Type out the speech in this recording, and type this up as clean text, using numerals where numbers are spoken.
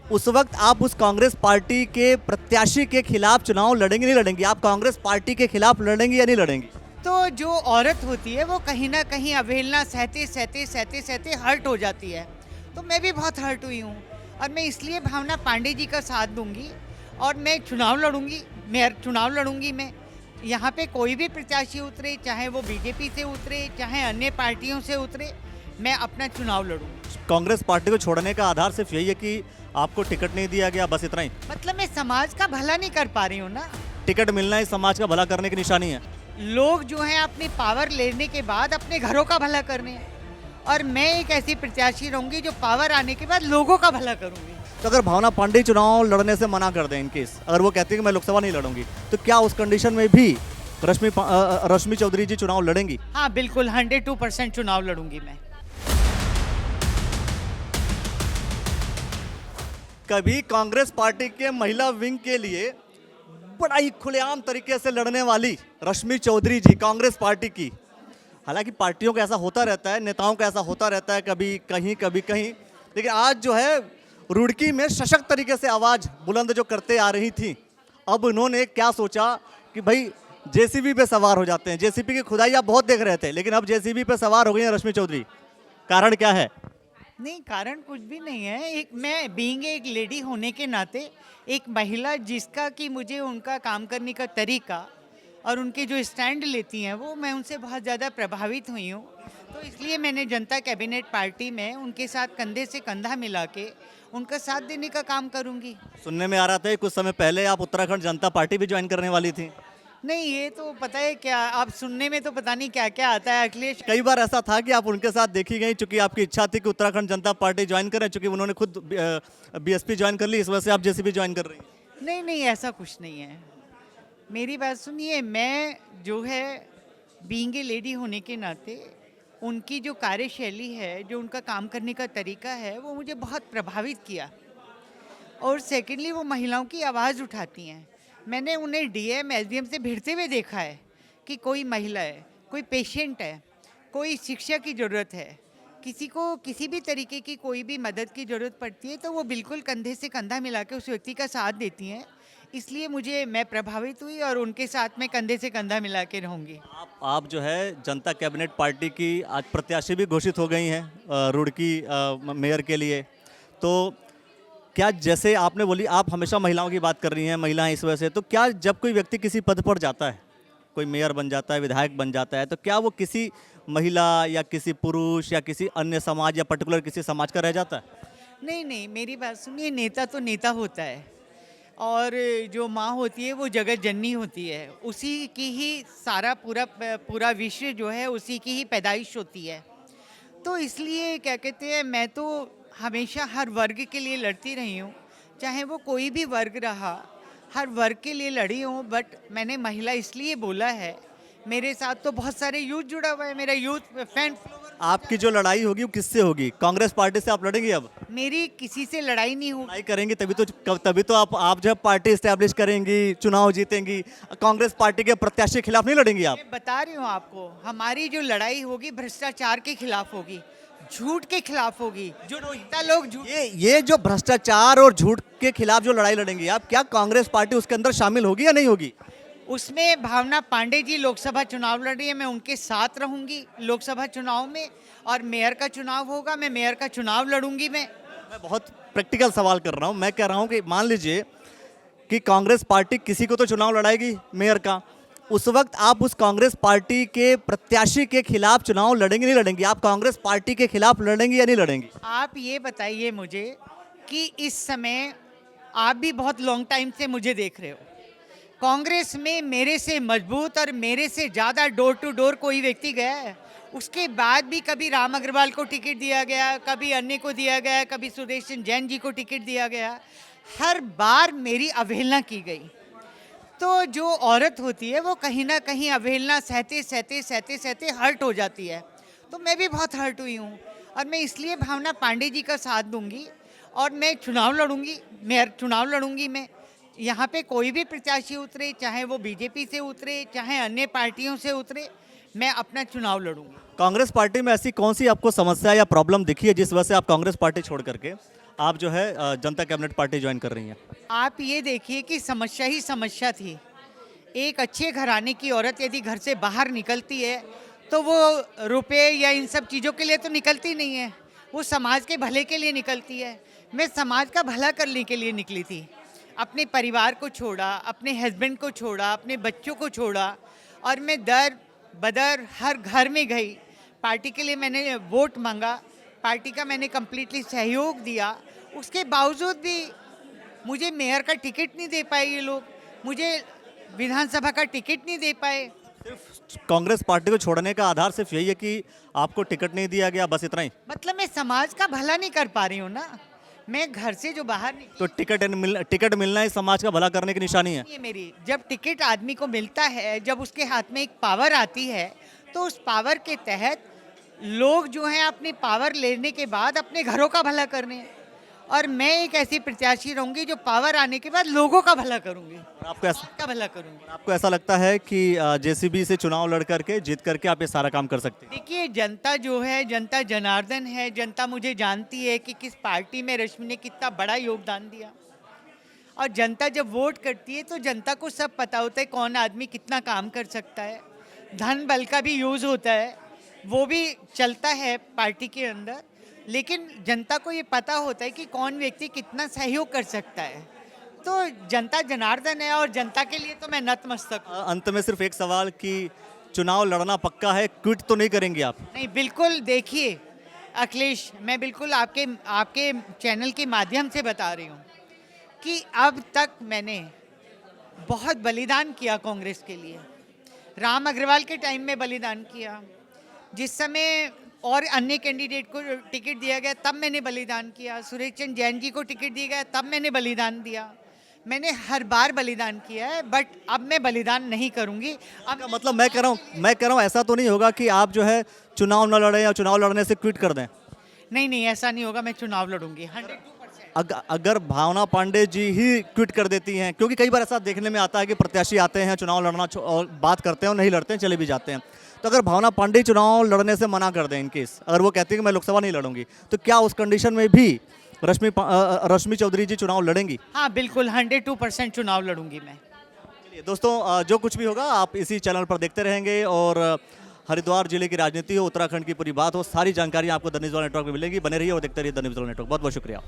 उस वक्त आप उस कांग्रेस पार्टी के प्रत्याशी के खिलाफ चुनाव लड़ेंगे नहीं लड़ेंगी? आप कांग्रेस पार्टी के खिलाफ लड़ेंगी या नहीं लड़ेंगी? तो जो औरत होती है वो कहीं ना कहीं अवहेलना सहते सहते सहते सहते हर्ट हो जाती है। तो मैं भी बहुत हर्ट हुई हूँ और मैं इसलिए भावना पांडे जी का साथ दूंगी और मैं चुनाव लड़ूंगी। मेयर चुनाव लड़ूंगी मैं। यहाँ पे कोई भी प्रत्याशी उतरे, चाहे वो बीजेपी से उतरे चाहे अन्य पार्टियों से उतरे, मैं अपना चुनाव लड़ूंगी। कांग्रेस पार्टी को छोड़ने का आधार सिर्फ यही है कि आपको टिकट नहीं दिया गया, बस इतना ही? मतलब मैं समाज का भला नहीं कर पा रही हूँ ना। टिकट मिलना ही समाज का भला करने की निशानी है। लोग जो हैं अपनी पावर लेने के बाद अपने घरों का भला करने हैं और मैं एक ऐसी प्रत्याशी रहूंगी जो पावर आने के बाद लोगों का भला करूंगी। तो अगर भावना पांडे चुनाव लड़ने से मना कर दें, इनकेस अगर वो कहती है कि मैं लोकसभा नहीं लड़ूंगी, तो क्या उस कंडीशन में भी रश्मि चौधरी जी चुनाव लड़ेंगी? हाँ बिल्कुल 102% चुनाव लड़ूंगी मैं। कभी कांग्रेस पार्टी के महिला विंग के लिए बड़ा ही खुलेआम तरीके से लड़ने वाली रश्मि चौधरी जी कांग्रेस पार्टी की, हालांकि पार्टियों का ऐसा होता रहता है, नेताओं का ऐसा होता रहता है, कभी कहीं, लेकिन आज जो है रुड़की में सशक्त तरीके से आवाज बुलंद जो करते आ रही थी, अब उन्होंने क्या सोचा कि भाई जेसीबी पे सवार हो जाते हैं। जेसीबी की खुदाई आप बहुत देख रहे थे, लेकिन अब जेसीबी पे सवार हो गई हैं रश्मि चौधरी। कारण क्या है? नहीं, कारण कुछ भी नहीं है। एक मैं बीइंग एक लेडी होने के नाते, एक महिला जिसका कि मुझे उनका काम करने का तरीका और उनके जो स्टैंड लेती हैं वो मैं उनसे बहुत ज़्यादा प्रभावित हुई हूँ। तो इसलिए मैंने जनता कैबिनेट पार्टी में उनके साथ कंधे से कंधा मिला के उनका साथ देने का काम करूँगी। सुनने में आ रहा था कि कुछ समय पहले आप उत्तराखंड जनता पार्टी भी ज्वाइन करने वाली थी। नहीं, ये तो पता है क्या, आप सुनने में तो पता नहीं क्या क्या आता है अखिलेश। कई बार ऐसा था कि आप उनके साथ देखी गई, चूंकि आपकी इच्छा थी कि उत्तराखंड जनता पार्टी ज्वाइन करें, चूंकि उन्होंने खुद बीएसपी ज्वाइन कर ली, इस वजह से आप जेसीबी ज्वाइन कर रही हैं। नहीं नहीं, ऐसा कुछ नहीं है। मेरी बात सुनिए, मैं जो है बीइंग ए लेडी होने के नाते उनकी जो कार्यशैली है, जो उनका काम करने का तरीका है, वो मुझे बहुत प्रभावित किया। और सेकेंडली वो महिलाओं की आवाज़ उठाती हैं। मैंने उन्हें डीएम एसडीएम से भिड़ते हुए देखा है कि कोई महिला है, कोई पेशेंट है, कोई शिक्षा की ज़रूरत है, किसी को किसी भी तरीके की कोई भी मदद की ज़रूरत पड़ती है तो वो बिल्कुल कंधे से कंधा मिला के उस व्यक्ति का साथ देती हैं। इसलिए मैं प्रभावित हुई और उनके साथ में कंधे से कंधा मिला के रहूँगी। आप जो है जनता कैबिनेट पार्टी की आज प्रत्याशी भी घोषित हो गई हैं रुड़की मेयर के लिए। तो क्या, जैसे आपने बोली आप हमेशा महिलाओं की बात कर रही हैं, महिलाएं इस वजह से, तो क्या जब कोई व्यक्ति किसी पद पर जाता है, कोई मेयर बन जाता है, विधायक बन जाता है, तो क्या वो किसी महिला या किसी पुरुष या किसी अन्य समाज या पर्टिकुलर किसी समाज का रह जाता है? नहीं नहीं, मेरी बात सुनिए, नेता तो नेता होता है और जो माँ होती है वो जगत जननी होती है। उसी की ही सारा पूरा विश्व जो है उसी की ही पैदाइश होती है। तो इसलिए क्या कहते हैं, मैं तो हमेशा हर वर्ग के लिए लड़ती रही हूँ, चाहे वो कोई भी वर्ग रहा, हर वर्ग के लिए लड़ी हूँ। बट मैंने महिला इसलिए बोला है, मेरे साथ तो बहुत सारे यूथ जुड़ा हुआ है, मेरा यूथ फैन फॉलोवर। आपकी जो लड़ाई होगी वो किससे होगी? कांग्रेस पार्टी से आप लड़ेंगी? अब मेरी किसी से लड़ाई नहीं होगी। लड़ाई करेंगी तभी तो आप जो है पार्टी एस्टेब्लिश करेंगी, चुनाव जीतेंगी। कांग्रेस पार्टी के प्रत्याशी के खिलाफ नहीं लड़ेंगी आप? मैं बता रही हूँ आपको, हमारी जो लड़ाई होगी भ्रष्टाचार के खिलाफ होगी, झूठ के खिलाफ होगी। जो नेता लोग झूठ, ये जो भ्रष्टाचार और झूठ के खिलाफ जो लड़ाई लड़ेंगी आप, क्या कांग्रेस पार्टी उसके अंदर शामिल होगी या नहीं होगी? उसमें भावना पांडे जी लोकसभा चुनाव लड़ रही है, मैं उनके साथ रहूंगी लोकसभा चुनाव में। और मेयर का चुनाव होगा, मैं मेयर का चुनाव लड़ूंगी। मैं बहुत प्रैक्टिकल सवाल कर रहा हूँ। मैं कह रहा हूँ कि मान लीजिए कि कांग्रेस पार्टी किसी को तो चुनाव लड़ाएगी मेयर का, उस वक्त आप उस कांग्रेस पार्टी के प्रत्याशी के खिलाफ चुनाव लड़ेंगे नहीं लड़ेंगी? आप कांग्रेस पार्टी के खिलाफ लड़ेंगी या नहीं लड़ेंगी? आप ये बताइए मुझे कि इस समय आप भी बहुत लॉन्ग टाइम से मुझे देख रहे हो, कांग्रेस में मेरे से मजबूत और मेरे से ज़्यादा डोर टू डोर कोई व्यक्ति गया है? उसके बाद भी कभी राम अग्रवाल को टिकट दिया गया, कभी अन्य को दिया गया, कभी सुदर्शन जैन जी को टिकट दिया गया, हर बार मेरी अवहेलना की गई। तो जो औरत होती है वो कहीं ना कहीं अवहेलना सहते सहते सहते सहते हर्ट हो जाती है। तो मैं भी बहुत हर्ट हुई हूँ और मैं इसलिए भावना पांडे जी का साथ दूंगी और मैं चुनाव लड़ूंगी, मेयर चुनाव लड़ूंगी मैं। यहाँ पे कोई भी प्रत्याशी उतरे, चाहे वो बीजेपी से उतरे चाहे अन्य पार्टियों से उतरे, मैं अपना चुनाव लड़ूंगी। कांग्रेस पार्टी में ऐसी कौन सी आपको समस्या या प्रॉब्लम दिखी है जिस वजह से आप कांग्रेस पार्टी छोड़ करके आप जो है जनता कैबिनेट पार्टी ज्वाइन कर रही हैं। आप ये देखिए कि समस्या ही समस्या थी। एक अच्छे घराने की औरत यदि घर से बाहर निकलती है तो वो रुपए या इन सब चीज़ों के लिए तो निकलती नहीं है, वो समाज के भले के लिए निकलती है। मैं समाज का भला करने के लिए निकली थी। अपने परिवार को छोड़ा, अपने हस्बैंड को छोड़ा, अपने बच्चों को छोड़ा और मैं दर बदर हर घर में गई। पार्टी के लिए मैंने वोट मांगा, पार्टी का मैंने कम्प्लीटली सहयोग दिया। उसके बावजूद भी मुझे मेयर का टिकट नहीं दे पाए ये लोग, मुझे विधानसभा का टिकट नहीं दे पाए। सिर्फ कांग्रेस पार्टी को छोड़ने का आधार सिर्फ यही है कि आपको टिकट नहीं दिया गया, बस इतना ही? मतलब मैं समाज का भला नहीं कर पा रही हूँ ना। मैं घर से जो बाहर निकली, तो टिकट मिलना ही समाज का भला करने की निशानी है। ये मेरी, जब टिकट आदमी को मिलता है, जब उसके हाथ में एक पावर आती है तो उस पावर के तहत लोग जो हैं अपनी पावर लेने के बाद अपने घरों का भला करने हैं। और मैं एक ऐसी प्रत्याशी रहूंगी जो पावर आने के बाद लोगों का भला करूंगी, आपको ऐसा समाज का भला करूंगी। आपको ऐसा लगता है कि जेसीबी से चुनाव लड़ करके जीत करके आप ये सारा काम कर सकते हैं? देखिए, जनता जो है, जनता जनार्दन है। जनता मुझे जानती है कि किस पार्टी में रश्मि ने कितना बड़ा योगदान दिया। और जनता जब वोट करती है तो जनता को सब पता होता है कौन आदमी कितना काम कर सकता है। धन बल का भी यूज़ होता है, वो भी चलता है पार्टी के अंदर, लेकिन जनता को ये पता होता है कि कौन व्यक्ति कितना सहयोग कर सकता है। तो जनता जनार्दन है और जनता के लिए तो मैं नतमस्तक हूँ। अंत में सिर्फ एक सवाल कि चुनाव लड़ना पक्का है, क्विट तो नहीं करेंगे आप? नहीं, बिल्कुल। देखिए अखिलेश, मैं बिल्कुल आपके चैनल के माध्यम से बता रही हूँ कि अब तक मैंने बहुत बलिदान किया कांग्रेस के लिए। राम अग्रवाल के टाइम में बलिदान किया, जिस समय और अन्य कैंडिडेट को टिकट दिया गया तब मैंने बलिदान किया। सुरेश चंद्र जैन जी को टिकट दिया गया तब मैंने बलिदान दिया। मैंने हर बार बलिदान किया है, बट अब मैं बलिदान नहीं करूंगी। अब का मतलब मैं कह रहा हूँ ऐसा तो नहीं होगा कि आप जो है चुनाव न लड़ें या चुनाव लड़ने से क्विट कर दें? नहीं, ऐसा नहीं होगा। मैं चुनाव लड़ूंगी 102%। अगर भावना पांडे जी ही क्विट कर देती हैं, क्योंकि कई बार ऐसा देखने में आता है कि प्रत्याशी आते हैं, चुनाव लड़ना और बात करते हैं और नहीं लड़ते हैं, चले भी जाते हैं। तो अगर भावना पांडे चुनाव लड़ने से मना कर दें, इन केस अगर वो कहती है कि मैं लोकसभा नहीं लड़ूंगी, तो क्या उस कंडीशन में भी रश्मि चौधरी जी चुनाव लड़ेंगी? हाँ बिल्कुल, 102% चुनाव लड़ूंगी मैं। चलिए दोस्तों, जो कुछ भी होगा आप इसी चैनल पर देखते रहेंगे और हरिद्वार जिले की राजनीति हो, उत्तराखंड की पूरी बात हो, सारी जानकारी आपको द न्यूज़ वाला नेटवर्क में मिलेगी। बने रहिए और देखते रहिए द न्यूज़ वाला नेटवर्क। बहुत बहुत शुक्रिया।